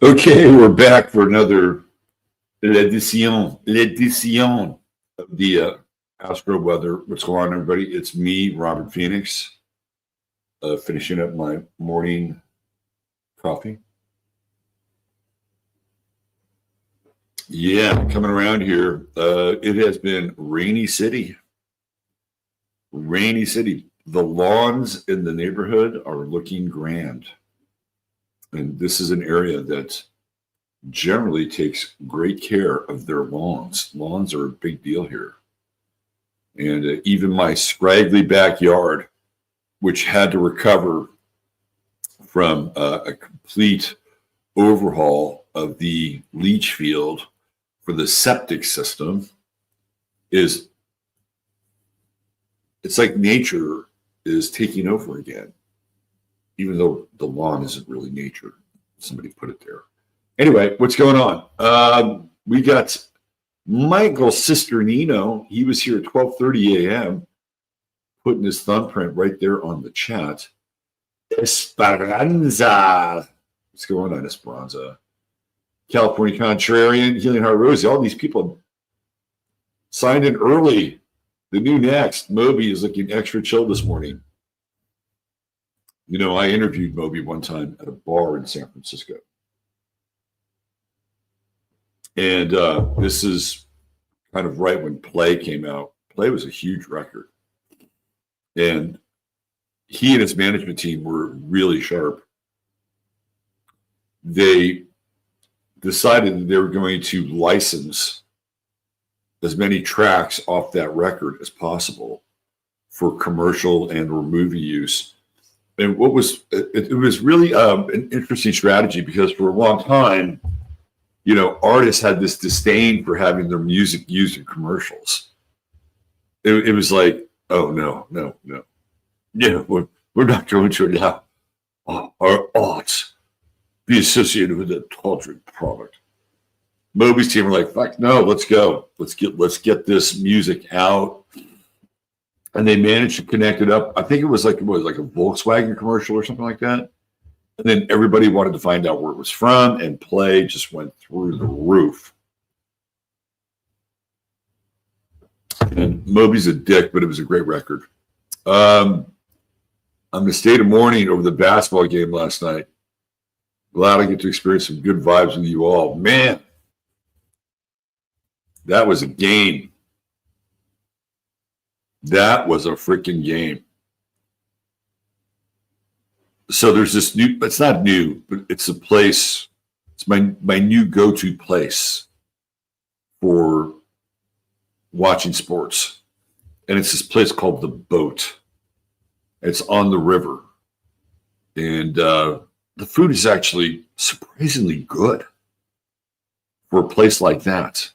Okay, we're back for another l'édition of the Astro Weather. What's going on, everybody? It's me, Robert Phoenix, finishing up my morning coffee. Yeah, coming around here. It has been rainy city. Rainy city. The lawns in the neighborhood are looking grand. And this is an area that generally takes great care of their lawns. Lawns are a big deal here. And even my scraggly backyard, which had to recover from a complete overhaul of the leach field for the septic system, it's like nature is taking over again. Even though the lawn isn't really nature. Somebody put it there. Anyway, what's going on? We got Michael Cisternino. He was here at 12:30 a.m. putting his thumbprint right there on the chat. Esperanza. What's going on, Esperanza? California Contrarian, Healing Heart Rosie. All these people signed in early. The new next. Moby is looking extra chill this morning. You know, I interviewed Moby one time at a bar in San Francisco. And this is kind of right when Play came out. Play was a huge record. And he and his management team were really sharp. They decided that they were going to license as many tracks off that record as possible for commercial and or movie use. And what was it was really an interesting strategy, because for a long time, you know, artists had this disdain for having their music used in commercials. It was like, oh no, we're not going to allow our art be associated with a tawdry product. Moby's team were like, fuck no, let's go, let's get this music out. And they managed to connect it up. I think it was like a Volkswagen commercial or something like that. And then everybody wanted to find out where it was from, and Play just went through the roof. And Moby's a dick, but it was a great record. On the state of mourning over the basketball game last night. Glad I get to experience some good vibes with you all. Man, that was a game. That was a freaking game. So there's this new, it's not new, but it's a place, it's my new go-to place for watching sports. And it's this place called The Boat. It's on the river. And the food is actually surprisingly good for a place like that.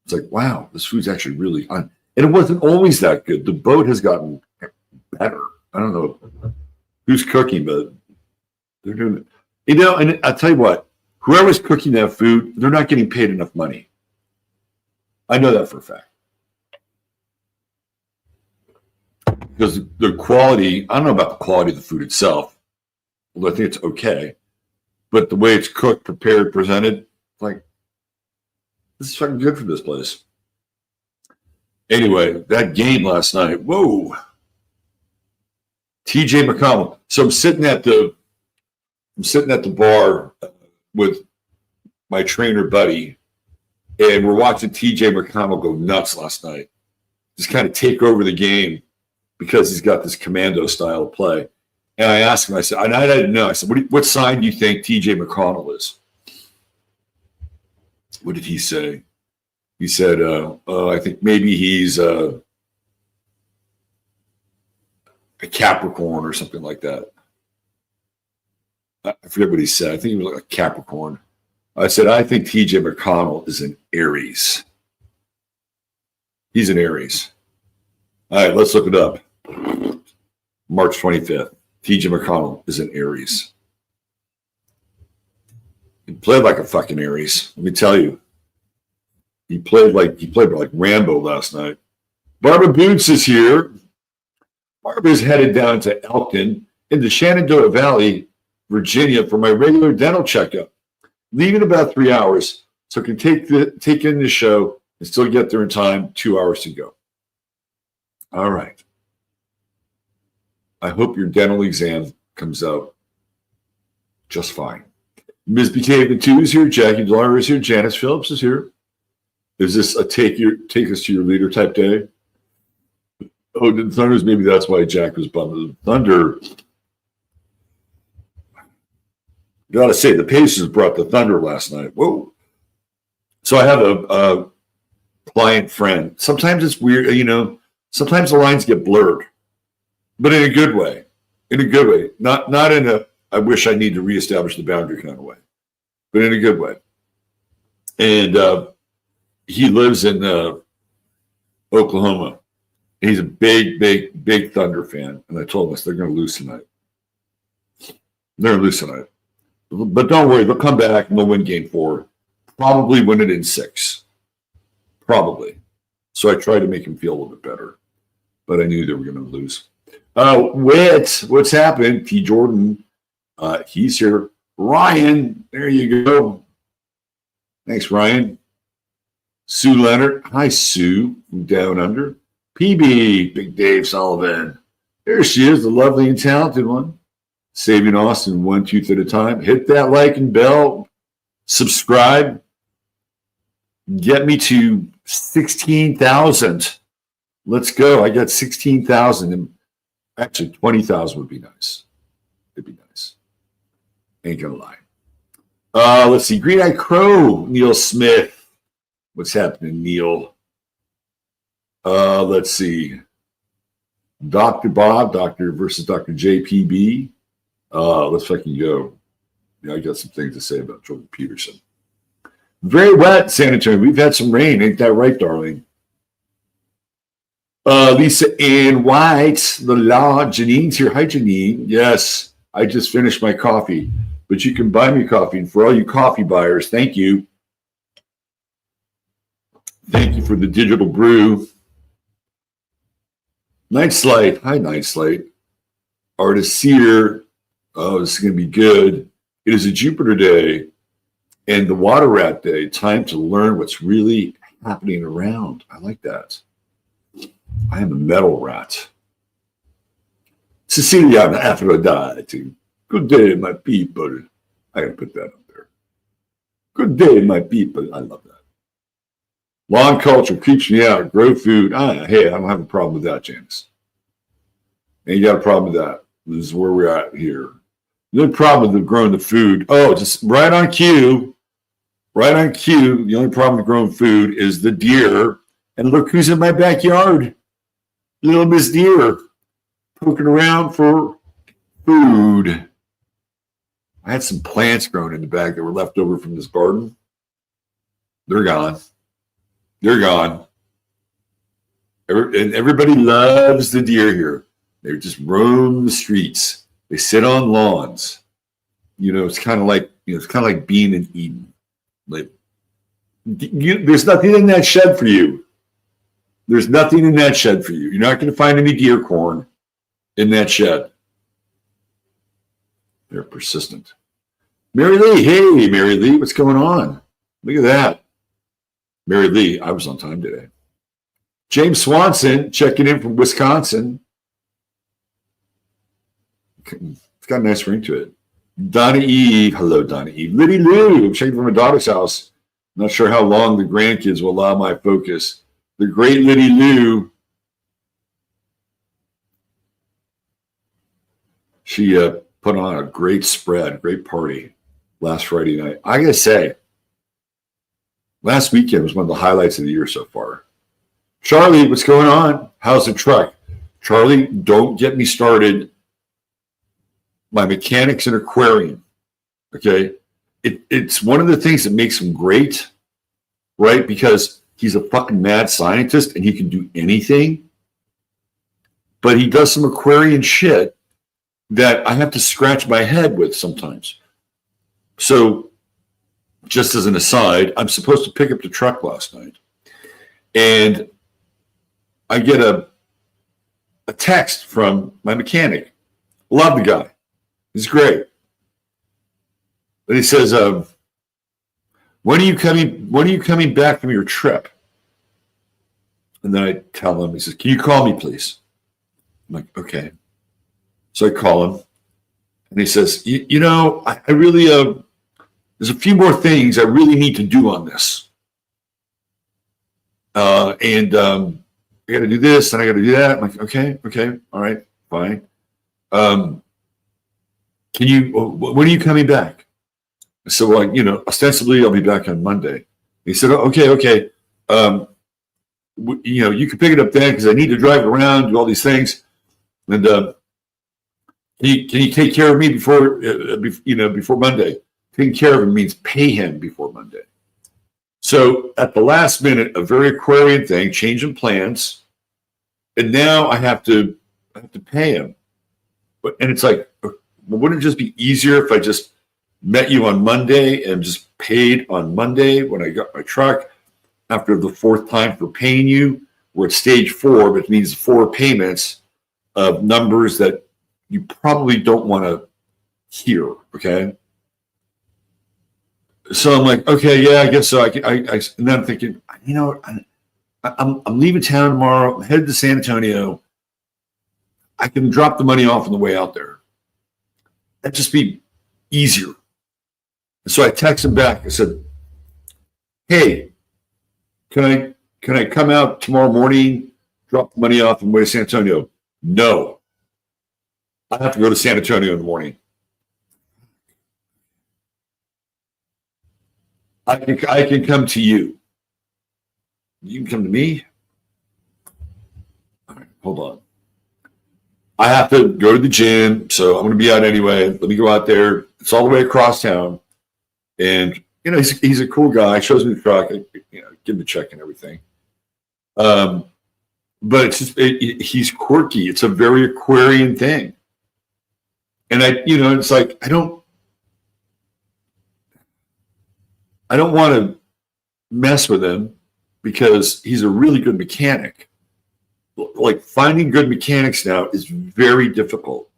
It's like, wow, this food's actually really fun. And it wasn't always that good. The Boat has gotten better. I don't know who's cooking, but they're doing it. You know, and I'll tell you what, whoever's cooking that food, they're not getting paid enough money. I know that for a fact. Because the quality, I don't know about the quality of the food itself, although I think it's okay. But the way it's cooked, prepared, presented, like, this is fucking good for this place. Anyway, that game last night, whoa. TJ McConnell. So I'm sitting at the bar with my trainer buddy, and we're watching TJ McConnell go nuts last night. Just kind of take over the game because he's got this commando style of play. And I asked him, I said, and I didn't know. I said, what sign do you think TJ McConnell is? What did he say? He said, I think maybe he's a Capricorn or something like that. I forget what he said. I think he was like a Capricorn. I said, I think TJ McConnell is an Aries. He's an Aries. All right, let's look it up. March 25th. TJ McConnell is an Aries. He played like a fucking Aries. Let me tell you. He played like Rambo last night. Barbara Boots is here. Barbara's headed down to Elkton in the Shenandoah Valley, Virginia, for my regular dental checkup. Leave in about 3 hours so it can take in the show and still get there in time. 2 hours to go. All right. I hope your dental exam comes out just fine. Ms. Behavior 2 is here. Jackie Delar is here. Janice Phillips is here. Is this a take us to your leader type day? Oh, the Thunders, maybe that's why Jack was bummed. The Thunder. Gotta say, the Pacers brought the Thunder last night. Whoa. So I have a client friend. Sometimes it's weird, sometimes the lines get blurred, but in a good way. In a good way. Not in a I wish I need to reestablish the boundary kind of way, but in a good way. And he lives in Oklahoma. He's a big Thunder fan. And I told him, they're going to lose tonight. They're going to lose tonight. But don't worry, they'll come back and they'll win game 4. Probably win it in 6. Probably. So I tried to make him feel a little bit better. But I knew they were going to lose. What's happened? T. Jordan, he's here. Ryan, there you go. Thanks, Ryan. Sue Leonard. Hi, Sue, from Down Under. PB, Big Dave Sullivan. There she is, the lovely and talented one. Saving Austin 1 tooth at a time. Hit that like and bell. Subscribe. Get me to 16,000. Let's go. I got 16,000. And actually, 20,000 would be nice. It'd be nice. Ain't gonna lie. Let's see. Green Eye Crow, Neil Smith. What's happening, Neil? Let's see. Dr. Bob, Dr. versus Dr. JPB. Let's fucking go. Yeah, I got some things to say about Jordan Peterson. Very wet, San Antonio. We've had some rain. Ain't that right, darling? Lisa Ann White, the law. Janine's here. Hi, Janine. Yes, I just finished my coffee, but you can buy me coffee. And for all you coffee buyers, thank you. Thank you for the digital brew. Night Slate. Hi, Night Slate. Artist Seer. Oh, this is going to be good. It is a Jupiter day and the Water Rat day. Time to learn what's really happening around. I like that. I am a metal rat. Cecilia Aphrodite. Good day, my people. I got to put that up there. Good day, my people. I love that. Lawn culture creeps me out. Grow food. Hey, I don't have a problem with that, Janice. Ain't got a problem with that. This is where we're at here. The only problem with growing the food, just right on cue. Right on cue. The only problem with growing food is the deer. And look who's in my backyard. Little Miss Deer. Poking around for food. I had some plants growing in the back that were left over from this garden. They're gone. They're gone. And everybody loves the deer here. They just roam the streets. They sit on lawns. It's kind of like being in Eden. Like, there's nothing in that shed for you. There's nothing in that shed for you. You're not going to find any deer corn in that shed. They're persistent. Mary Lee, hey, Mary Lee, what's going on? Look at that. Mary Lee, I was on time today. James Swanson, checking in from Wisconsin. It's got a nice ring to it. Donna Eve, hello, Donna Eve. Liddy Lou, I'm checking from my daughter's house. Not sure how long the grandkids will allow my focus. The great Liddy Lou. She put on a great spread, great party last Friday night. I gotta say, last weekend was one of the highlights of the year so far. Charlie, what's going on? How's the truck? Charlie, don't get me started. My mechanic's an aquarium. Okay. It's one of the things that makes him great, right? Because he's a fucking mad scientist and he can do anything. But he does some aquarian shit that I have to scratch my head with sometimes. So, just as an aside, I'm supposed to pick up the truck last night. And I get a text from my mechanic. Love the guy. He's great. But he says, When are you coming back from your trip? And then I tell him, he says, can you call me, please? I'm like, okay. So I call him, and he says, I really, there's a few more things I really need to do on this. And I got to do this, and I got to do that. I'm like, okay, all right, fine. When are you coming back? I said, well, ostensibly I'll be back on Monday. He said, oh, okay. You can pick it up then because I need to drive around, do all these things. And can you take care of me before Monday? Taking care of him means pay him before Monday. So at the last minute, a very Aquarian thing, changing plans, and now I have to pay him. And it's like, wouldn't it just be easier if I just met you on Monday and just paid on Monday when I got my truck after the fourth time for paying you? We're at stage 4, which means 4 payments of numbers that you probably don't want to hear. Okay. So I'm like, okay, yeah, I guess so. And then I'm thinking, I'm leaving town tomorrow. I'm headed to San Antonio. I can drop the money off on the way out there. That'd just be easier. And so I text him back. I said, hey, can I come out tomorrow morning, drop the money off on the way to San Antonio? No. I have to go to San Antonio in the morning. I can come to you. You can come to me? All right, hold on. I have to go to the gym, so I'm going to be out anyway. Let me go out there. It's all the way across town. And, he's a cool guy. Shows me the truck. Give him a check and everything. But it's just, he's quirky. It's a very Aquarian thing. And it's like, I don't want to mess with him because he's a really good mechanic. Like finding good mechanics now is very difficult.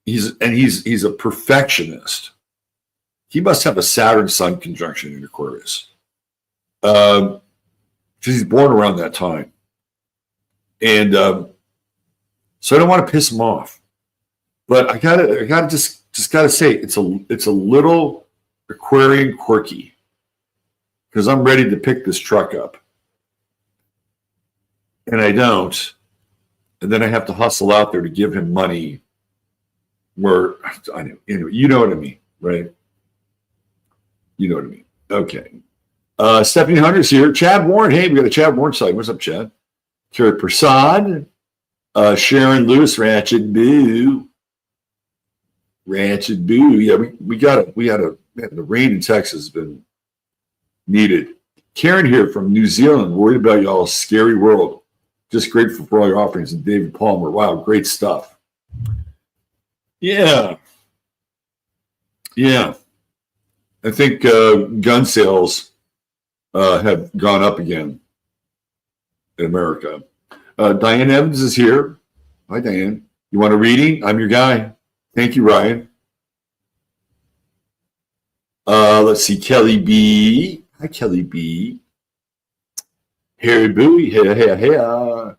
He's a perfectionist. He must have a Saturn-Sun conjunction in Aquarius. Because he's born around that time. And so I don't want to piss him off. But I gotta just gotta say it's a little Aquarian quirky. Because I'm ready to pick this truck up. And I don't. And then I have to hustle out there to give him money. Where I know, anyway, you know what I mean, right? You know what I mean. Okay. Stephanie Hunter's here. Chad Warren. Hey, we got a Chad Warren side. What's up, Chad? Carrie Prasad. Sharon Lewis, Ratchet Boo. Ratchet Boo. Yeah, man, the rain in Texas has been needed. Karen here from New Zealand. Worried about y'all's scary world. Just grateful for all your offerings. And David Palmer. Wow, great stuff. Yeah. I think gun sales have gone up again in America. Diane Evans is here. Hi, Diane. You want a reading? I'm your guy. Thank you, Ryan. Let's see. Kelly B. Hi, Kelly B. Harry Bowie. Hey.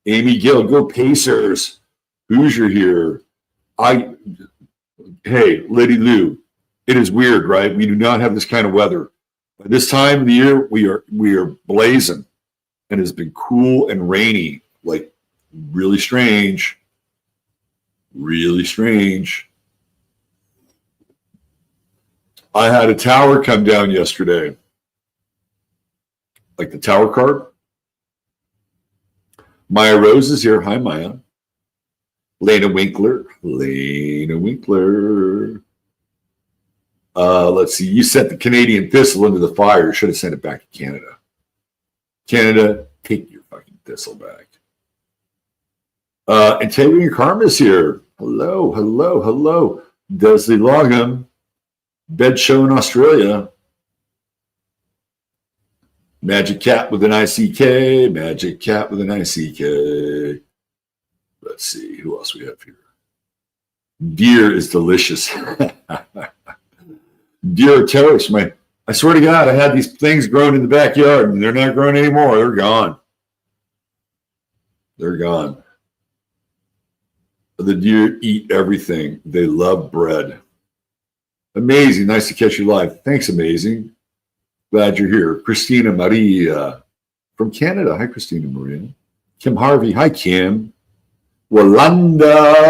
Amy Gill. Go Pacers. Hoosier here. Hey, Lady Lou. It is weird, right? We do not have this kind of weather. By this time of the year, we are blazing, and it's been cool and rainy, like really strange. Really strange. I had a tower come down yesterday, like the tower card. Maya Rose is here. Hi, Maya. Lena Winkler. Let's see. You sent the Canadian thistle into the fire. You should have sent it back to Canada. Canada, take your fucking thistle back. Integrity and Karma is here. Hello. Desley Logham. Bed show in Australia. Magic Cat with an ICK. Magic Cat with an ICK. Let's see. Who else we have here? Deer is delicious. Deer are terrorists. I swear to God, I had these things growing in the backyard, and they're not growing anymore. They're gone. They're gone. The deer eat everything. They love bread. Amazing. Nice to catch you live. Thanks, amazing. Glad you're here. Christina Maria from Canada. Hi, Christina Maria. Kim Harvey. Hi, Kim. Walanda.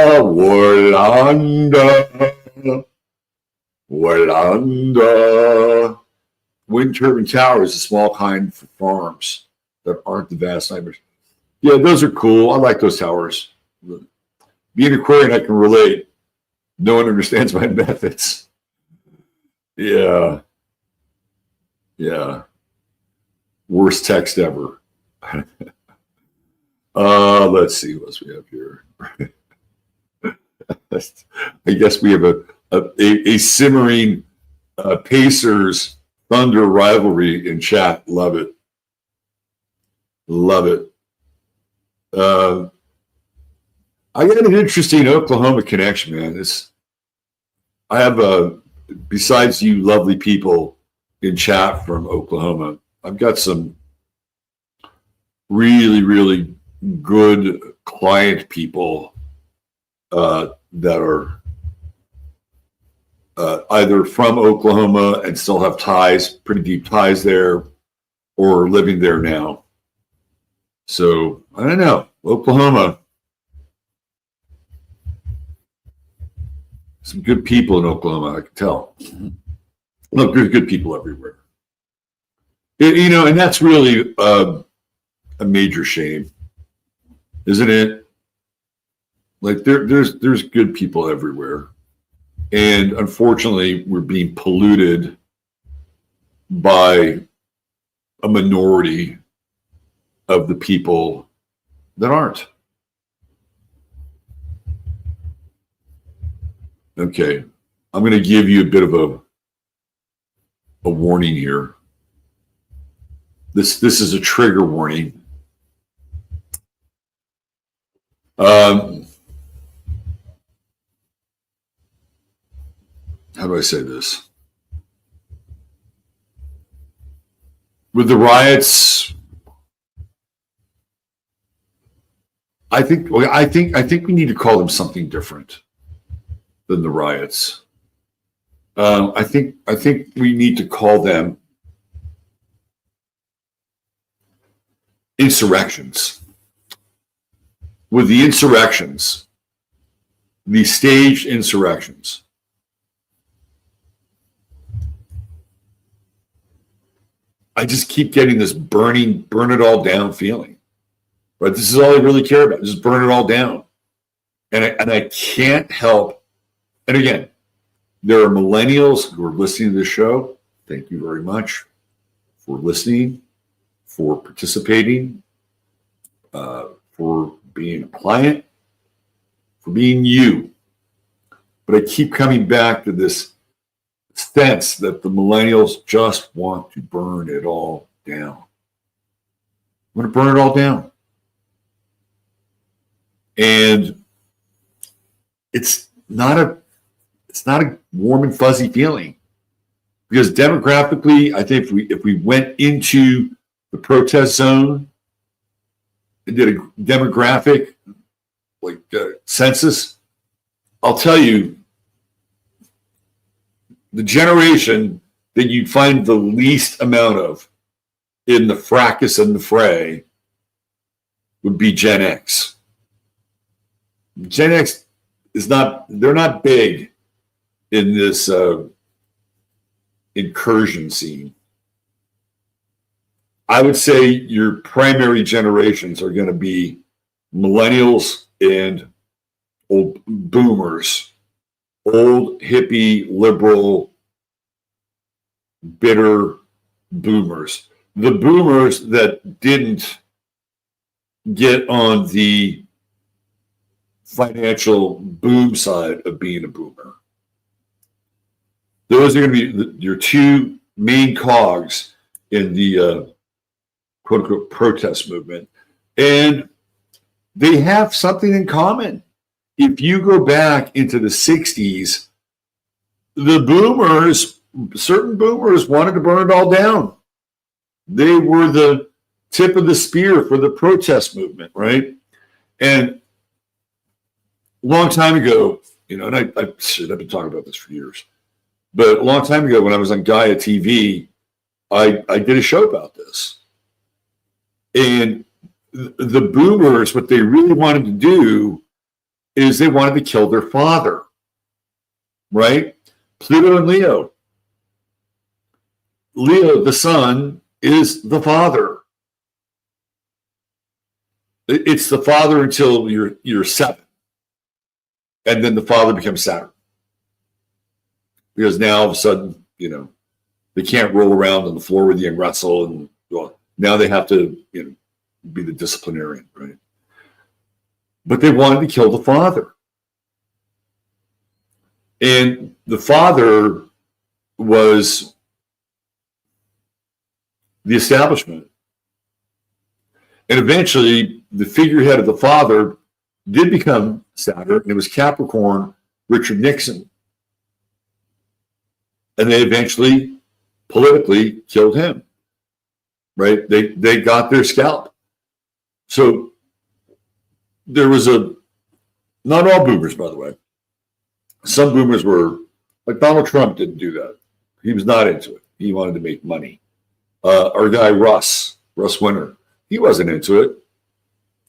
Wind turbine tower is a small kind for farms that aren't the vast nightmares. Yeah, those are cool. I like those towers. Being Aquarian, I can relate. No one understands my methods. Yeah. Yeah. Worst text ever. Let's see what else we have here. I guess we have a simmering Pacers Thunder rivalry in chat. Love it. Love it. I got an interesting Oklahoma connection, man. I have besides you lovely people in chat from Oklahoma, I've got some really, really good client people that are either from Oklahoma and still have ties, pretty deep ties there, or living there now. So I don't know, Oklahoma. Some good people in Oklahoma, I can tell. Look, there's good people everywhere. And that's really a major shame, isn't it? Like there's good people everywhere. And unfortunately, we're being polluted by a minority of the people that aren't. Okay, I'm going to give you a bit of a warning here. This is a trigger warning. How do I say this? With the riots, I think we need to call them something different than the riots. I think we need to call them insurrections. With the insurrections, the staged insurrections, I just keep getting this burn it all down feeling. Right? This is all I really care about. Just burn it all down. And I can't help. And again, there are millennials who are listening to this show. Thank you very much for listening, for participating, for being a client, for being you. But I keep coming back to this sense that the millennials just want to burn it all down. I want to burn it all down. And it's not a warm and fuzzy feeling, because demographically, I think if we went into the protest zone and did a demographic census, I'll tell you, the generation that you'd find the least amount of in the fracas and the fray would be Gen X. Gen X they're not big in this incursion scene. I would say your primary generations are going to be millennials and old boomers, old hippie, liberal, bitter boomers. The boomers that didn't get on the financial boom side of being a boomer. Those are going to be your two main cogs in the quote unquote protest movement. And they have something in common. If you go back into the 60s, the boomers certain boomers wanted to burn it all down. They were the tip of the spear for the protest movement, right? And a long time ago, and I've been talking about this for years, but a long time ago when I was on Gaia TV, I did a show about this. And the boomers, what they really wanted to do is they wanted to kill their father, right? Pluto and Leo. Leo, the sun, is the father. It's the father until you're 7. And then the father becomes Saturn. Because now all of a sudden, they can't roll around on the floor with you and wrestle. And now they have to, be the disciplinarian, right? But they wanted to kill the father. And the father was the establishment. And eventually, the figurehead of the father did become Saturn, and it was Capricorn, Richard Nixon. And they eventually, politically, killed him, right? They got their scalp. So there was not all boomers, by the way. Some boomers were, like Donald Trump didn't do that. He was not into it. He wanted to make money. Our guy, Russ Winter, he wasn't into it.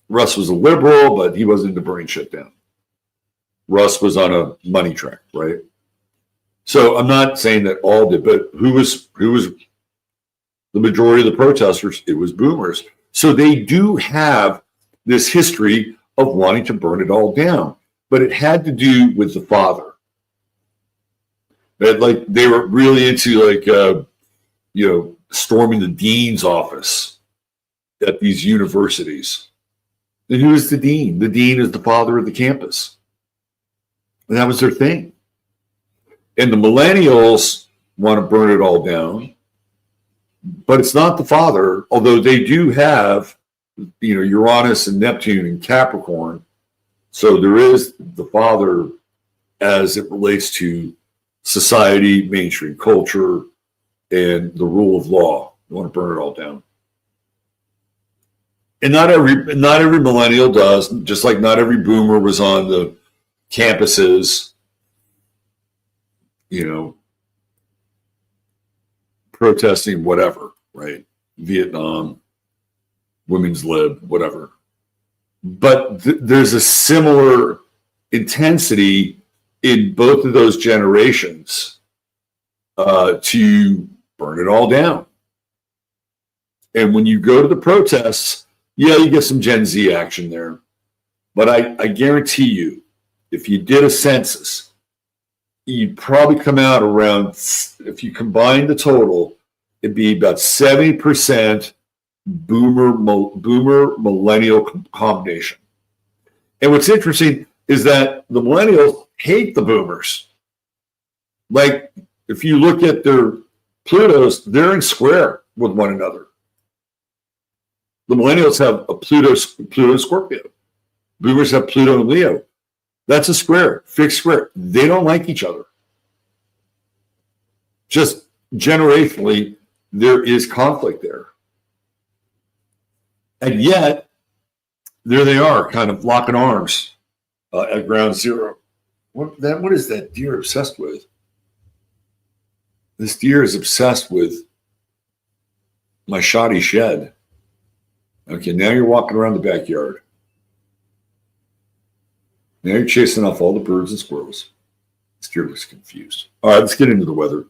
Russ was a liberal, but he wasn't into burning shit down. Russ was on a money track, right? So I'm not saying that all did, but who was the majority of the protesters? It was boomers. So they do have this history of wanting to burn it all down, but it had to do with the father. Like they were really into storming the dean's office at these universities. And who is the dean? The dean is the father of the campus. And that was their thing. And the millennials want to burn it all down, but it's not the father, although they do have, Uranus and Neptune and Capricorn. So there is the father as it relates to society, mainstream culture, and the rule of law. They want to burn it all down. And not every millennial does, just like not every boomer was on the campuses, protesting whatever, right? Vietnam, women's lib, whatever. But there's a similar intensity in both of those generations to burn it all down. And when you go to the protests, yeah, you get some Gen Z action there. But I guarantee you, if you did a census, you'd probably come out around, if you combine the total, it'd be about 70% boomer millennial combination. And what's interesting is that the millennials hate the boomers. Like, if you look at their Plutos, they're in square with one another. The millennials have a Pluto Scorpio. Boomers have Pluto and Leo. That's a square, fixed square. They don't like each other. Just generationally, there is conflict there. And yet, there they are, kind of locking arms at ground zero. What is that deer obsessed with? This deer is obsessed with my shoddy shed. Okay, now you're walking around the backyard. Now you're chasing off all the birds and squirrels. This deer looks confused. All right, let's get into the weather.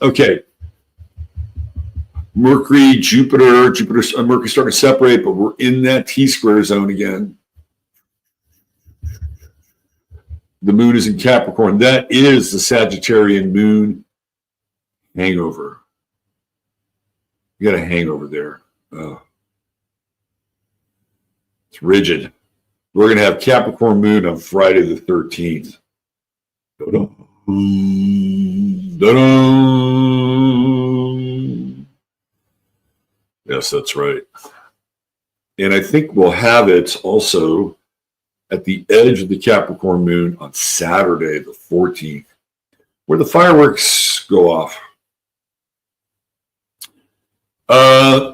Okay. Mercury, Jupiter, Mercury starting to separate, but we're in that T-square zone again. The moon is in Capricorn. That is the Sagittarian moon hangover. You got a hangover there. Oh. It's rigid. We're going to have Capricorn moon on Friday the 13th. Yes, that's right. And I think we'll have it also at the edge of the Capricorn moon on Saturday the 14th, where the fireworks go off.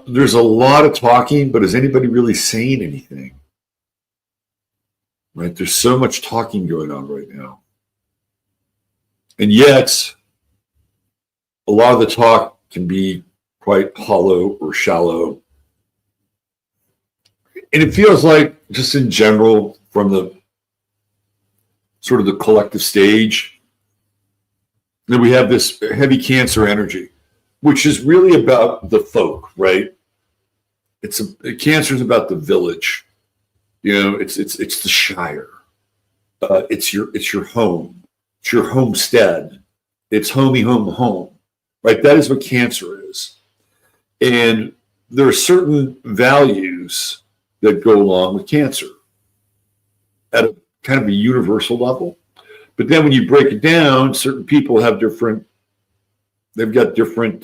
There's a lot of talking, but is anybody really saying anything? Right? There's so much talking going on right now. And yet, a lot of the talk can be quite hollow or shallow. And it feels like, just in general, from the sort of the collective stage, that we have this heavy Cancer energy, which is really about the folk, right? Cancer is about the village. It's the shire. It's your home. It's your homestead. It's homey home, right? That is what Cancer is. And there are certain values that go along with Cancer at a kind of a universal level. But then when you break it down, certain people have they've got different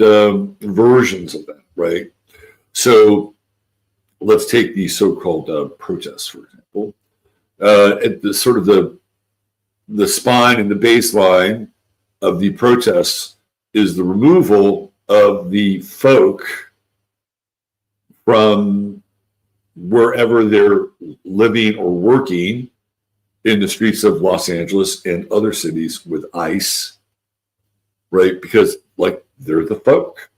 versions of that, right? So let's take the so-called protests, for example. At the sort of the spine and the baseline of the protests is the removal of the folk from wherever they're living or working in the streets of Los Angeles and other cities with ICE, right? Because, like, they're the folk.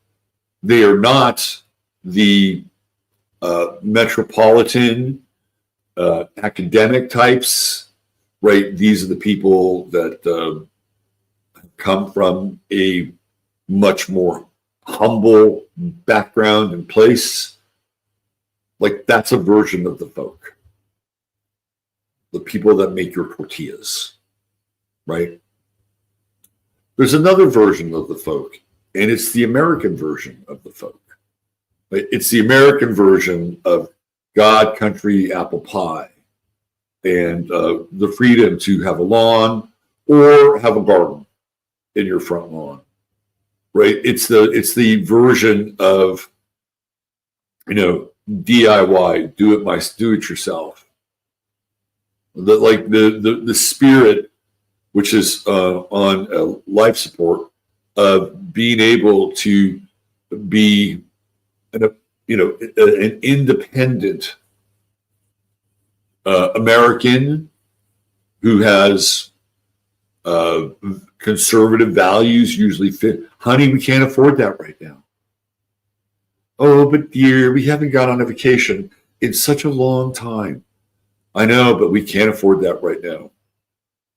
They are not the metropolitan academic types, right? These are the people that come from a much more humble background and place. Like, that's a version of the folk. The people that make your tortillas, right? There's another version of the folk, and it's the American version of the folk. Right? It's the American version of God, country, apple pie, and the freedom to have a lawn or have a garden in your front lawn, right? It's the version of, DIY, do it yourself. The spirit, which is on life support, of being able to be an independent American who has conservative values usually fit. Honey, we can't afford that right now. Oh, but dear, we haven't gone on a vacation in such a long time. I know, but we can't afford that right now.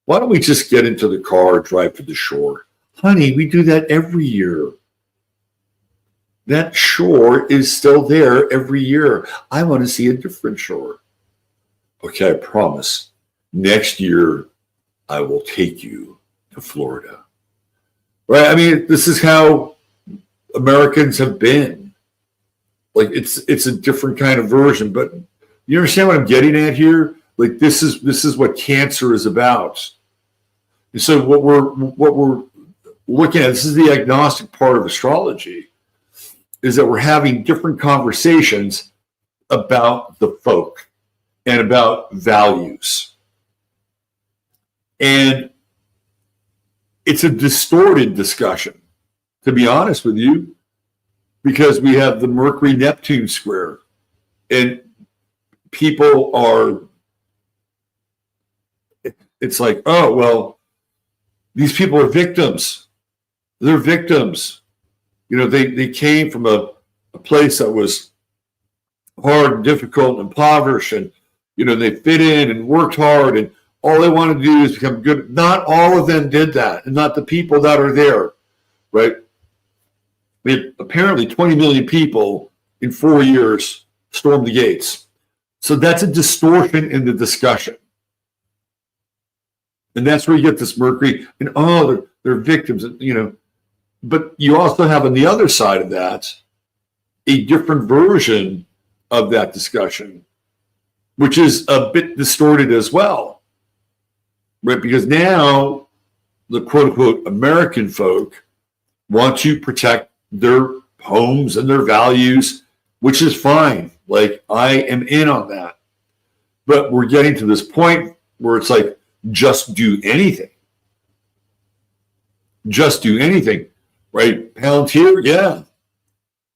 Why don't we just get into the car, drive to the shore? Honey, we do that every year. That shore is still there every year. I want to see a different shore. Okay, I promise. Next year, I will take you to Florida. Right? I mean, this is how Americans have been. Like, it's a different kind of version, but you understand what I'm getting at here? Like, this is what Cancer is about. And so what we're looking at, this is the agnostic part of astrology, is that we're having different conversations about the folk and about values. And it's a distorted discussion, to be honest with you, because we have the Mercury-Neptune square, and people are, it's like, oh, well, these people are victims. They're victims. They came from a place that was hard and difficult and impoverished, and, they fit in and worked hard, and all they want to do is become good. Not all of them did that, and not the people that are there, right? We had apparently 20 million people in 4 years stormed the gates. So that's a distortion in the discussion. And that's where you get this Mercury, and they're victims, But you also have on the other side of that a different version of that discussion, which is a bit distorted as well, right? Because now the quote unquote American folk want to protect their homes and their values, which is fine. Like, I am in on that. But we're getting to this point where it's like, just do anything. Just do anything. right? Palantir, yeah,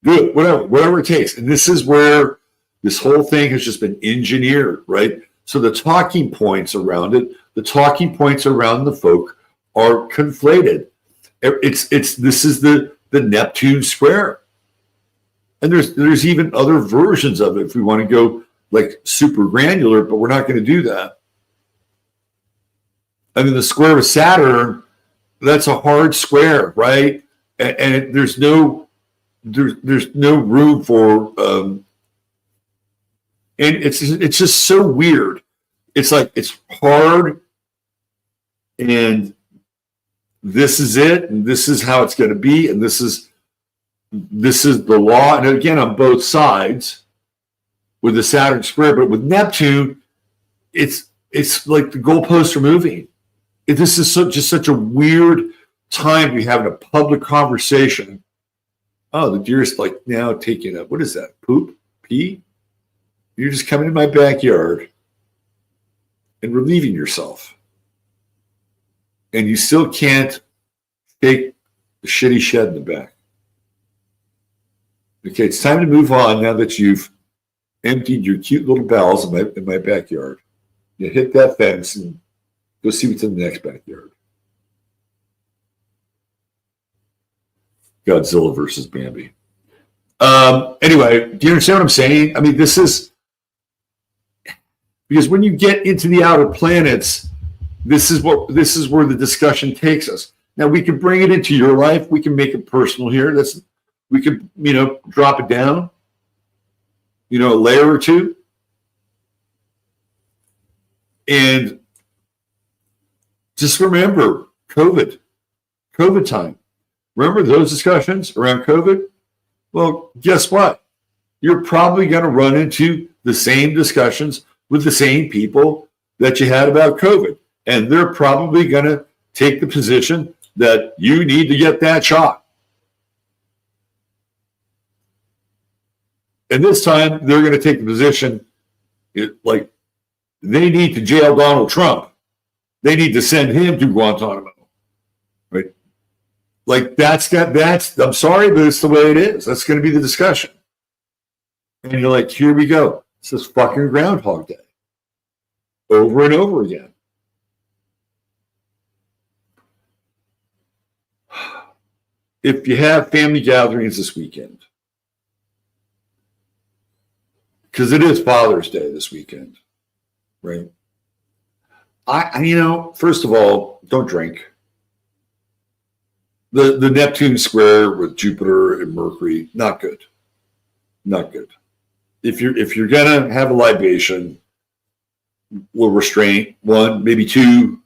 do it, whatever it takes. And this is where this whole thing has just been engineered, right? So the talking points around it, the talking points around the folk are conflated. This is the Neptune square. And there's even other versions of it if we want to go like super granular, but we're not going to do that. I mean, the square of Saturn, that's a hard square, right? And there's no room for and it's just so weird. It's like it's hard, and this is it, and this is how it's going to be, and this is the law. And again, on both sides with the Saturn square, but with Neptune, it's like the goalposts are moving. This is just such a weird time to be having a public conversation. Oh, the deer's like now taking a, what is that? Poop? Pee? You're just coming in my backyard and relieving yourself. And you still can't take the shitty shed in the back. Okay, it's time to move on now that you've emptied your cute little bowels in my backyard. You hit that fence and go see what's in the next backyard. Godzilla versus Bambi. Anyway, do you understand what I'm saying? I mean, this is because when you get into the outer planets, this is where the discussion takes us. Now we can bring it into your life. We can make it personal here. We could, drop it down, a layer or two. And just remember COVID time. Remember those discussions around COVID? Well, guess what? You're probably going to run into the same discussions with the same people that you had about COVID. And they're probably going to take the position that you need to get that shot. And this time, they're going to take the position like they need to jail Donald Trump. They need to send him to Guantanamo. Right? Like that's, I'm sorry, but it's the way it is. That's going to be the discussion. And you're like, here we go. It's this fucking Groundhog Day. Over and over again. If you have family gatherings this weekend, because it is Father's Day this weekend, right? First of all, don't drink. The Neptune square with Jupiter and Mercury, not good. Not good. If you're gonna have a libation, we'll restrain one, maybe two,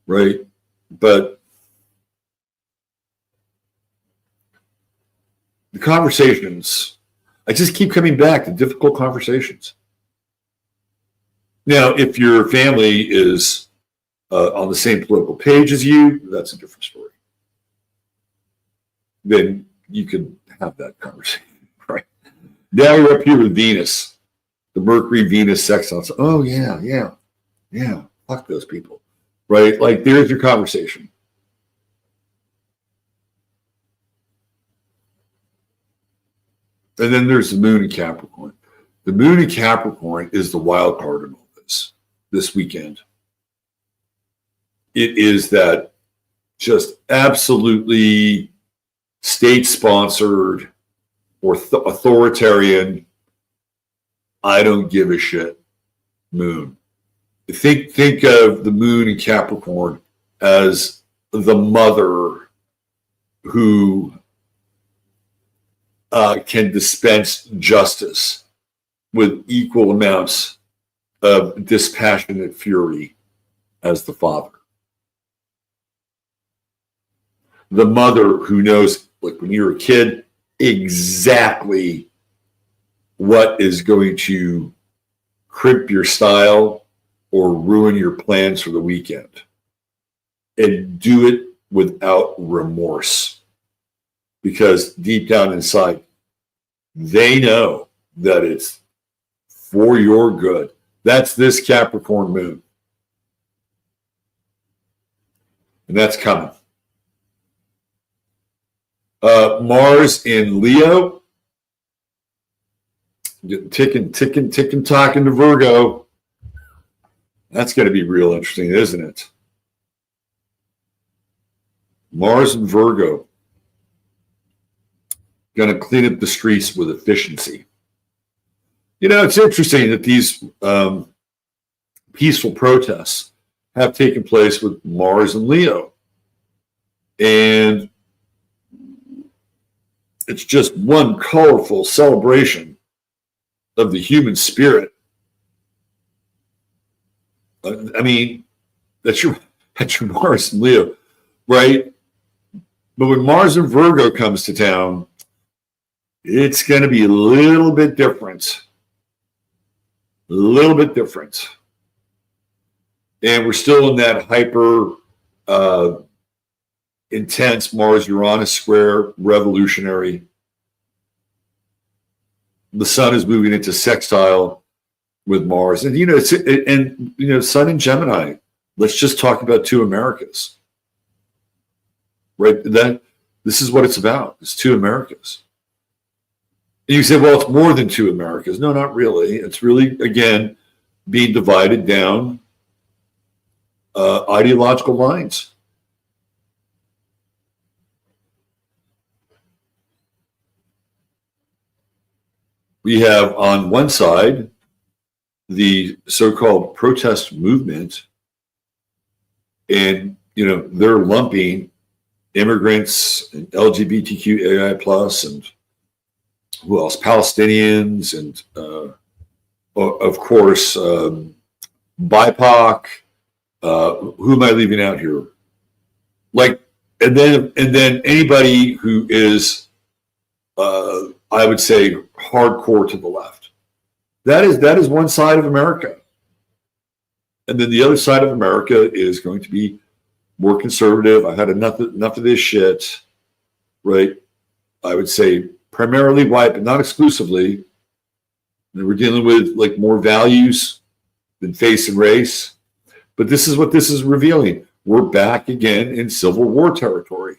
right? But the conversations, I just keep coming back to difficult conversations. Now, if your family is on the same political page as you, that's a different story. Then you could have that conversation, right? Now you're up here with Venus, the Mercury-Venus sextile. Oh, yeah. Fuck those people, right? Like, there's your conversation. And then there's the moon in Capricorn. The moon in Capricorn is the wild card in all this weekend. It is that just absolutely state-sponsored or authoritarian, I don't give a shit moon. Think of the moon in Capricorn as the mother who can dispense justice with equal amounts of dispassionate fury as the father. The mother who knows, like when you're a kid, exactly what is going to crimp your style or ruin your plans for the weekend. And do it without remorse. Because deep down inside, they know that it's for your good. That's this Capricorn moon. And that's coming. Mars in Leo, ticking, talking to Virgo. That's going to be real interesting, isn't it? Mars and Virgo. Going to clean up the streets with efficiency. You know, it's interesting that these peaceful protests have taken place with Mars and Leo. And it's just one colorful celebration of the human spirit. I mean, that's your Mars and Leo, right? But when Mars and Virgo comes to town, it's going to be a little bit different. A little bit different. And we're still in that hyper intense Mars-Uranus square, revolutionary. The sun is moving into sextile with Mars. And, you know, Sun in Gemini. Let's just talk about two Americas. Right? This is what it's about. It's two Americas. And you say, well, it's more than two Americas. No, not really. It's really, again, being divided down ideological lines. We have on one side the so-called protest movement, and they're lumping immigrants and LGBTQAI plus and who else? Palestinians and of course BIPOC. Who am I leaving out here? And then anybody who is I would say hardcore to the left. That is one side of America. And then the other side of America is going to be more conservative. I've had enough of this shit, right? I would say primarily white, but not exclusively. And we're dealing with more values than face and race. But this is what this is revealing. We're back again in Civil War territory.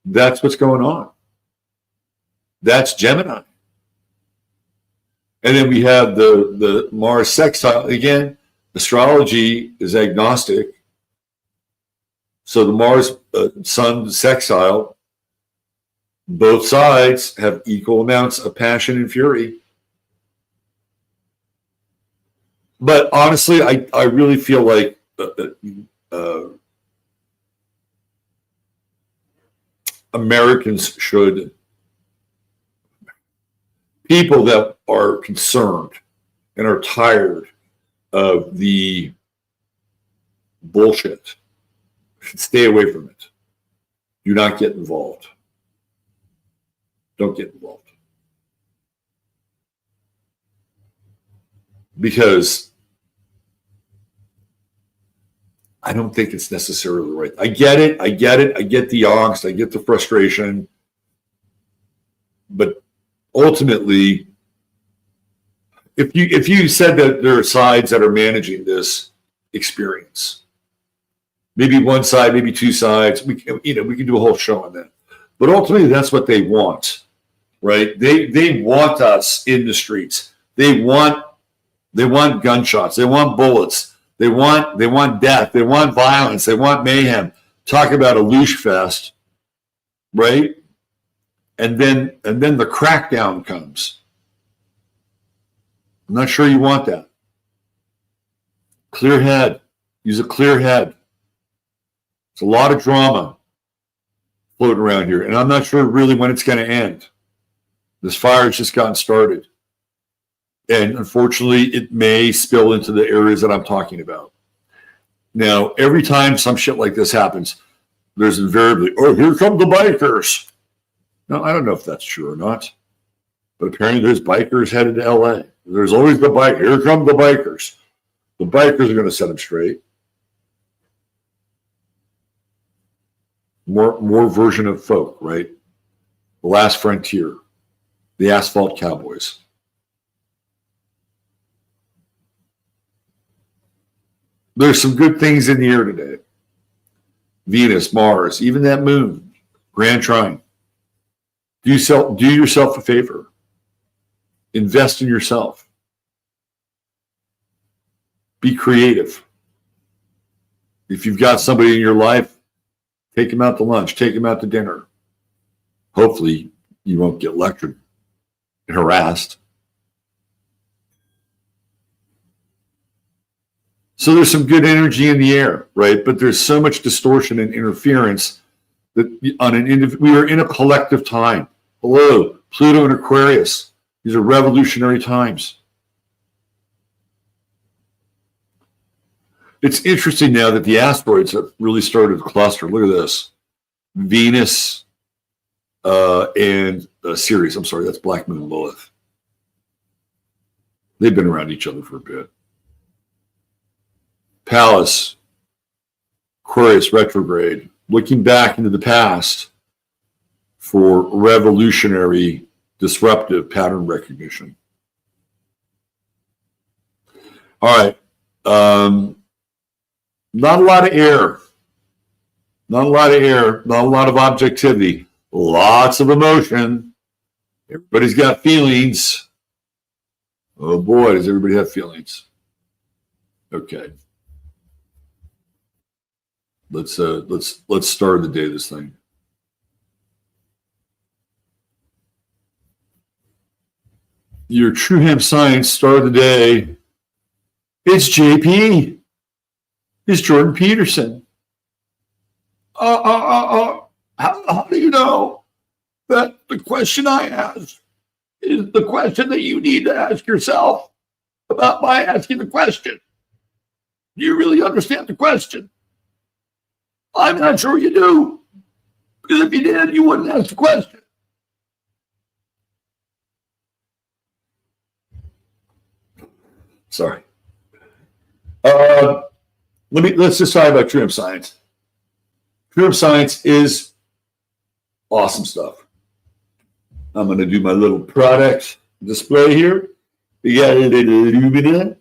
That's what's going on. That's Gemini. And then we have the Mars sextile. Again, astrology is agnostic. So the Mars Sun sextile, both sides have equal amounts of passion and fury. But honestly, I really feel like Americans should, people that are concerned and are tired of the bullshit, should stay away from it. Do not get involved. Don't get involved. Because I don't think it's necessarily right. I get it. I get the angst. I get the frustration. But ultimately, if you said that there are sides that are managing this experience, maybe one side, maybe two sides, we can do a whole show on that. But ultimately, that's what they want, right? They want us in the streets. They want gunshots. They want bullets. They want death. They want violence. They want mayhem. Talk about a loosh fest, right? And then the crackdown comes. I'm not sure you want that. Clear head. Use a clear head. It's a lot of drama floating around here, and I'm not sure really when it's going to end. This fire has just gotten started. And unfortunately, it may spill into the areas that I'm talking about. Now, every time some shit like this happens, there's invariably, oh, here come the bikers. Now, I don't know if that's true or not, but apparently there's bikers headed to LA. There's always the bike. Here come the bikers. The bikers are going to set them straight. More version of folk, right? The last frontier, the asphalt cowboys. There's some good things in the air today. Venus, Mars, even that moon, grand trine. Do yourself a favor. Invest in yourself. Be creative. If you've got somebody in your life, take them out to lunch, take them out to dinner. Hopefully you won't get lectured and harassed. So there's some good energy in the air, right? But there's so much distortion and interference that we are in a collective time. Hello, Pluto and Aquarius. These are revolutionary times. It's interesting now that the asteroids have really started to cluster. Look at this. Venus and Ceres. I'm sorry, that's Black Moon Lilith. They've been around each other for a bit. Pallas, Aquarius retrograde, looking back into the past for revolutionary, disruptive pattern recognition. All right. Not a lot of air. Not a lot of air. Not a lot of objectivity. Lots of emotion. Everybody's got feelings. Oh boy, does everybody have feelings? Okay. Let's start the day of this thing. Your True Hemp Science star of the day. It's JP. It's Jordan Peterson. How do you know that the question I asked is the question that you need to ask yourself about my asking the question? Do you really understand the question? I'm not sure you do. Because if you did, you wouldn't ask the question. Sorry. Let's decide about True Hemp Science. True Hemp Science is awesome stuff. I'm going to do my little product display here. We got a little Lumina.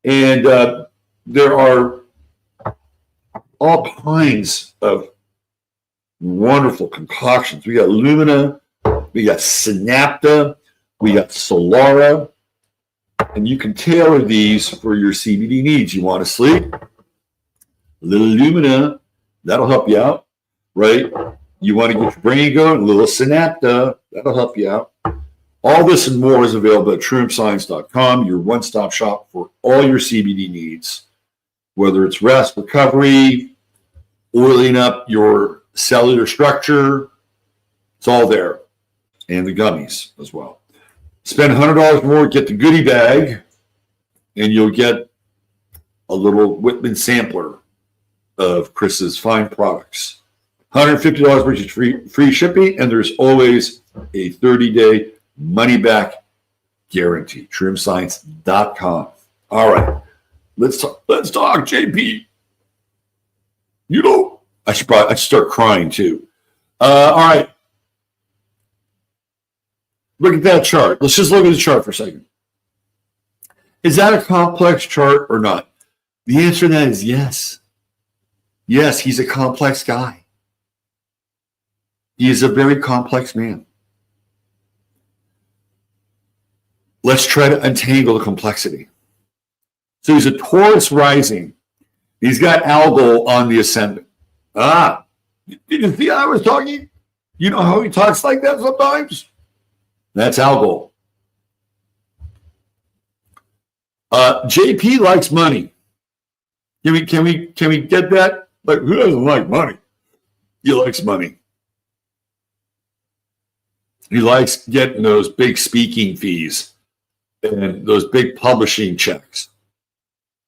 And there are all kinds of wonderful concoctions. We got Lumina, we got Synapta, we got Solara, and you can tailor these for your CBD needs. You want to sleep? A little Lumina, that'll help you out, right? You want to get your brain going? A little Synapta, that'll help you out. All this and more is available at truehempscience.com, your one-stop shop for all your CBD needs, whether it's rest, recovery, oiling up your cellular structure. It's all there. And the gummies as well. Spend $100 more, get the goodie bag, and you'll get a little Whitman sampler of Chris's fine products. $150 which is free shipping, and there's always a 30-day money-back guarantee. TrueHempScience.com. All right, let's talk, JP. You know, I should start crying too. All right, look at that chart. Let's just look at the chart for a second. Is that a complex chart or not? The answer to that is yes. Yes, he's a complex guy. He is a very complex man. Let's try to untangle the complexity. So he's a Taurus rising. He's got Algol on the ascendant. Did you see how I was talking? You know how he talks like that sometimes? That's Algol. JP likes money. Can we get that? Like, who doesn't like money? He likes money. He likes getting those big speaking fees and those big publishing checks.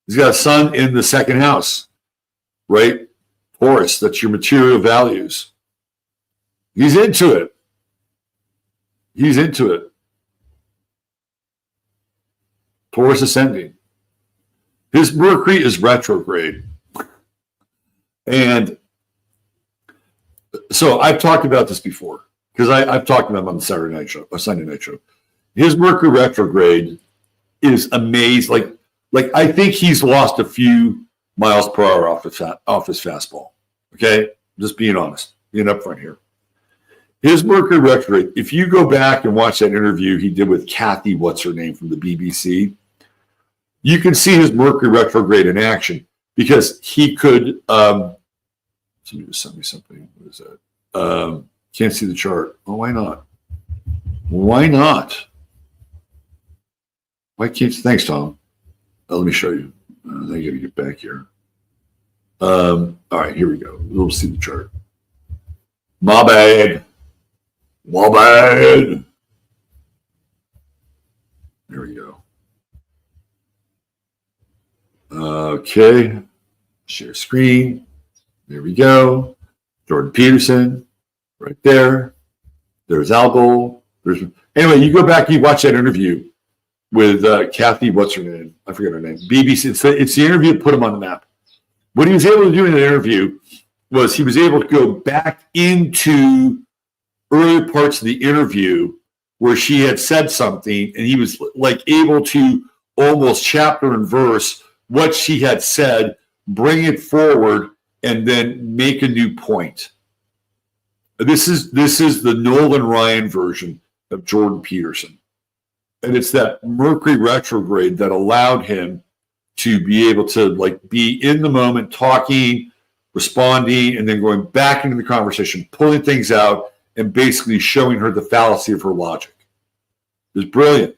He's got a sun in the second house, right? Taurus, that's your material values. He's into it. He's into it. Taurus ascending. His Mercury is retrograde. And so I've talked about this before because I've talked about him on the Saturday night show, or Sunday night show. His Mercury retrograde is amazing. Like I think he's lost a few miles per hour off his fastball. Okay, just being honest, being upfront here. His Mercury retrograde. If you go back and watch that interview he did with Kathy, what's her name, from the BBC, you can see his Mercury retrograde in action because he could. Somebody just sent me something. What is that? Can't see the chart. Oh, why not? Why not? Why can't? Thanks, Tom. Let me show you. I got to get back here. All right, here we go. We'll see the chart. My bad. My bad. There we go. Okay. Share screen. There we go. Jordan Peterson. Right there. There's Algol. Anyway, you go back and you watch that interview with Kathy, what's her name? I forget her name. BBC. It's the interview that put him on the map. What he was able to do in the interview was he was able to go back into earlier parts of the interview where she had said something, and he was like able to almost chapter and verse what she had said, bring it forward, and then make a new point. This is the Nolan Ryan version of Jordan Peterson. And it's that Mercury retrograde that allowed him to be able to like be in the moment, talking, responding, and then going back into the conversation, pulling things out, and basically showing her the fallacy of her logic. It was brilliant.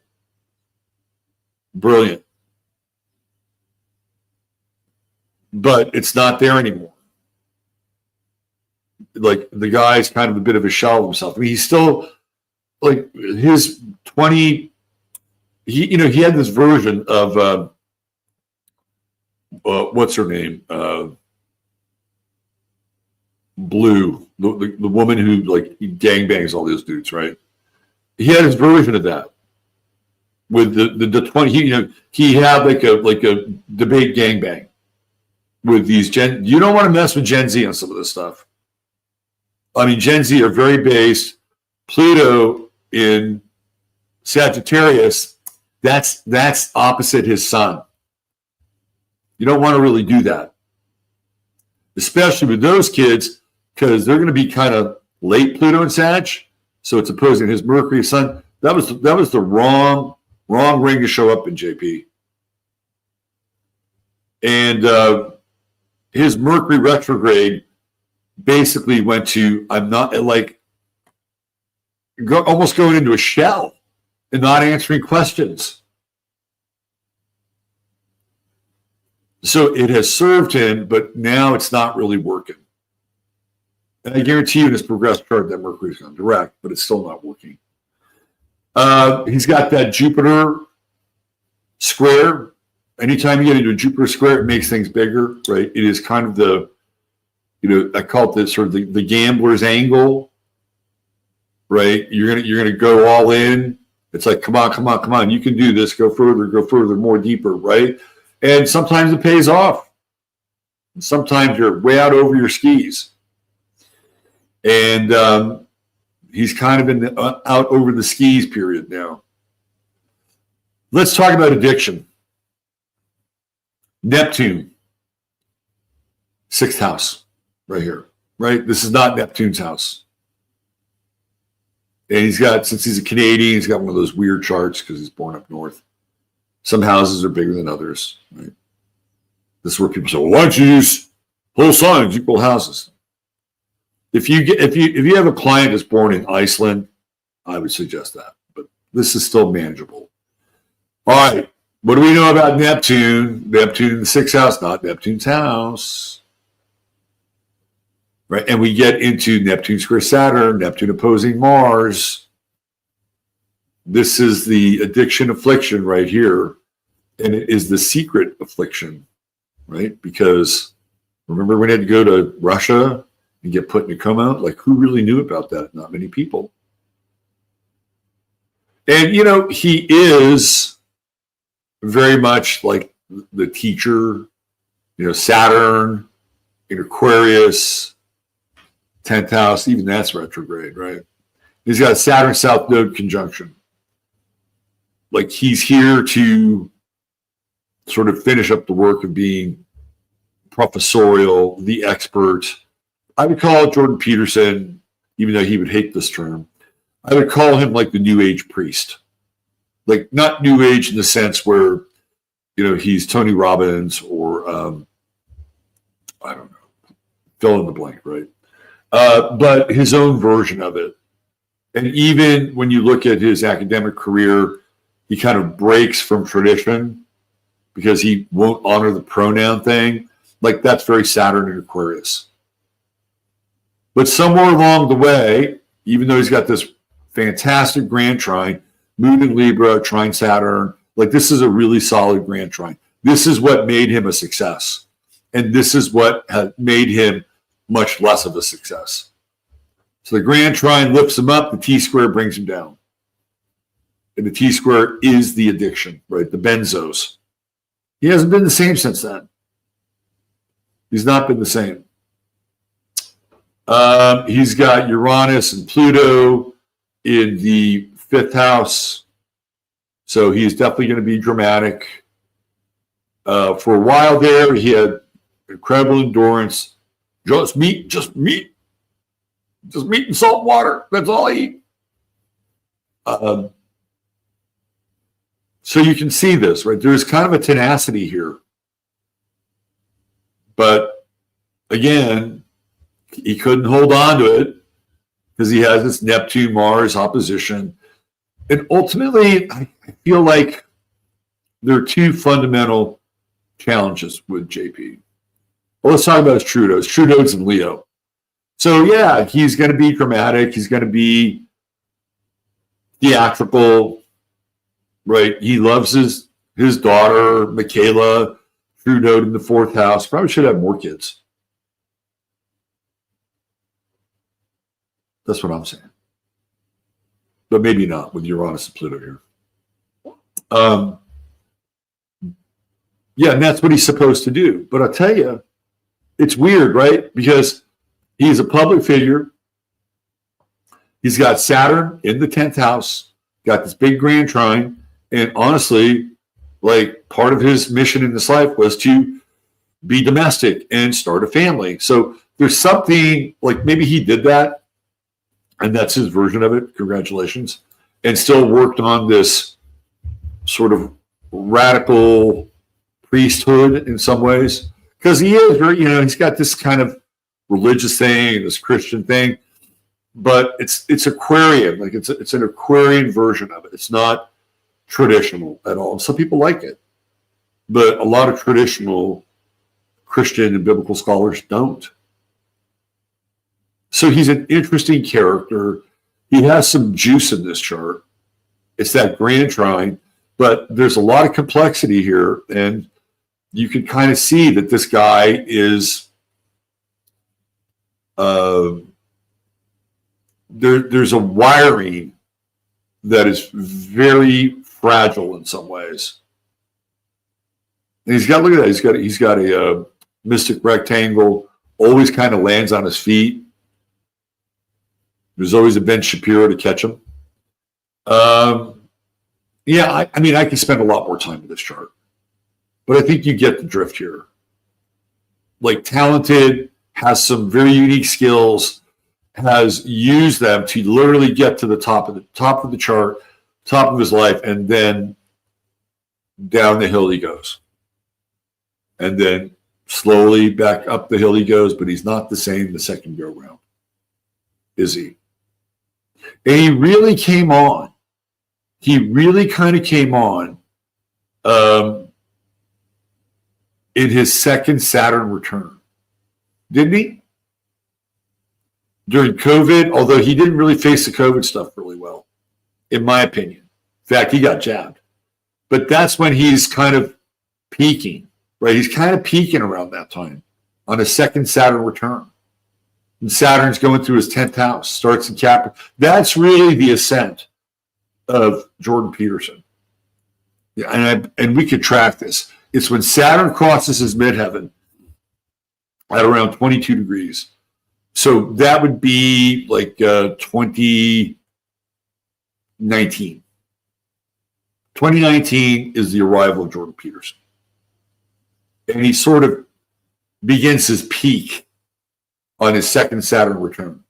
Brilliant. But it's not there anymore. Like the guy's kind of a bit of a shell of himself. I mean, he's still like his 20. He had this version of what's her name? Blue, the woman who like gangbangs all those dudes, right? He had his version of that with the 20. He had like a debate gangbang with these you don't want to mess with Gen Z on some of this stuff. I mean, Gen Z are very based. Pluto in Sagittarius, that's opposite his sun. You don't want to really do that, especially with those kids, because they're going to be kind of late Pluto and Sag, so it's opposing his Mercury Sun. That was the wrong ring to show up in, JP. And his Mercury retrograde basically went to almost going into a shell and not answering questions. So it has served him, but now it's not really working. And I guarantee you in his progressed chart that Mercury's gone direct, but it's still not working. He's got that Jupiter square. Anytime you get into a Jupiter square, it makes things bigger, right? It is kind of I call it sort of the gambler's angle, right? You're gonna go all in. It's like, come on. You can do this. Go further, more deeper, right? And sometimes it pays off. Sometimes you're way out over your skis. And he's kind of in the out over the skis period now. Let's talk about addiction. Neptune, 6th house, right here, right? This is not Neptune's house. And since he's a Canadian, he's got one of those weird charts because he's born up north. Some houses are bigger than others, right? This is where people say, well, why don't you use whole signs equal houses? If you have a client that's born in Iceland, I would suggest that. But this is still manageable. All right. What do we know about Neptune? Neptune in the 6th house, not Neptune's house. Right? And we get into Neptune square Saturn, Neptune opposing Mars. This is the addiction affliction right here. And it is the secret affliction, right? Because remember when he had to go to Russia and get put in a coma? Like, who really knew about that? Not many people. And, he is very much like the teacher, Saturn in Aquarius, 10th house, even that's retrograde, right? He's got a Saturn South Node conjunction. Like he's here to sort of finish up the work of being professorial, the expert. I would call Jordan Peterson, even though he would hate this term, I would call him like the New Age priest. Like not New Age in the sense where, he's Tony Robbins or, I don't know, fill in the blank, right? But his own version of it. And even when you look at his academic career, he kind of breaks from tradition because he won't honor the pronoun thing. Like that's very Saturn and Aquarius. But somewhere along the way, even though he's got this fantastic grand trine, Moon in Libra, trine Saturn, like this is a really solid grand trine. This is what made him a success. And this is what had made him much less of a success. So the grand trine lifts him up, the T-square brings him down. And the T-square is the addiction, right? The benzos. He hasn't been the same since then. He's not been the same. He's got Uranus and Pluto in the 5th house. So he's definitely going to be dramatic. For a while there, he had incredible endurance. Just meat and salt water. That's all I eat. So you can see this, right? There's kind of a tenacity here. But again, he couldn't hold on to it because he has this Neptune-Mars opposition. And ultimately, I feel like there are two fundamental challenges with JP. Well, let's talk about his true nodes. True nodes in Leo. So yeah, he's going to be dramatic. He's going to be theatrical, right? He loves his daughter, Michaela, true node in the 4th house. Probably should have more kids. That's what I'm saying. But maybe not with Uranus and Pluto here. Yeah, and that's what he's supposed to do. But I'll tell you, it's weird, right? Because he's a public figure. He's got Saturn in the 10th house, got this big grand trine. And honestly, like part of his mission in this life was to be domestic and start a family. So there's something like maybe he did that. And that's his version of it. Congratulations. And still worked on this sort of radical priesthood in some ways. Because he is very, he's got this kind of religious thing, this Christian thing, but it's Aquarian. Like it's an Aquarian version of it. It's not traditional at all. And some people like it, but a lot of traditional Christian and biblical scholars don't. So he's an interesting character. He has some juice in this chart. It's that grand trine, but there's a lot of complexity here, and you can kind of see that this guy is there's a wiring that is very fragile in some ways. And look at that, he's got a mystic rectangle, always kind of lands on his feet. There's always a Ben Shapiro to catch him. Yeah, I mean, I could spend a lot more time with this chart, but I think you get the drift here. Like talented, has some very unique skills, has used them to literally get to the top of the chart, top of his life, and then down the hill he goes. And then slowly back up the hill he goes, but he's not the same the second go round, is he? And he really came on. He really kind of came on in his second Saturn return, didn't he? During COVID, although he didn't really face the COVID stuff really well, in my opinion. In fact, he got jabbed. But that's when he's kind of peaking, right? He's kind of peaking around that time on a second Saturn return. And Saturn's going through his 10th house, starts in Capricorn. That's really the ascent of Jordan Peterson. Yeah, and we could track this. It's when Saturn crosses his midheaven at around 22 degrees. So that would be like 2019. 2019 is the arrival of Jordan Peterson. And he sort of begins his peak on his second Saturn return.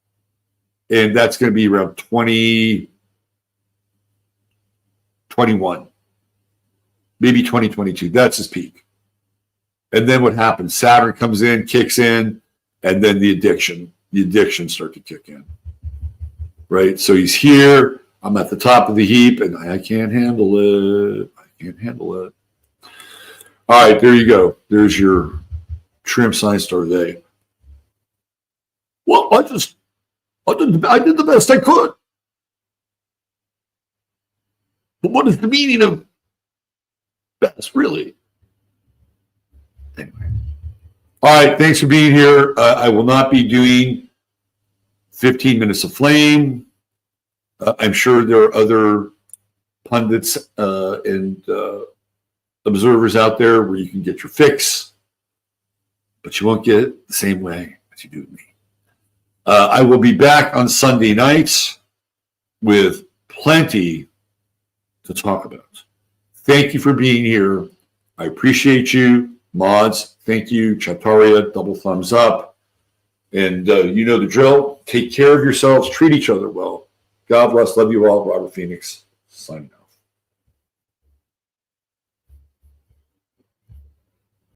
And that's going to be around 2021, maybe 2022. That's his peak. And then what happens? Saturn comes in, kicks in, and then the addictions start to kick in. Right? So he's here. I'm at the top of the heap, and I can't handle it. I can't handle it. All right, there you go. There's your True Hemp Science Star today. Well, I did the best I could. But what is the meaning of best, really? Anyway. All right, thanks for being here. I will not be doing 15 minutes of flame. I'm sure there are other pundits and observers out there where you can get your fix, but you won't get it the same way as you do with me. I will be back on Sunday nights with plenty to talk about. Thank you for being here. I appreciate you. Mods, thank you. Chataria, double thumbs up. And you know the drill. Take care of yourselves. Treat each other well. God bless. Love you all. Robert Phoenix, signing out.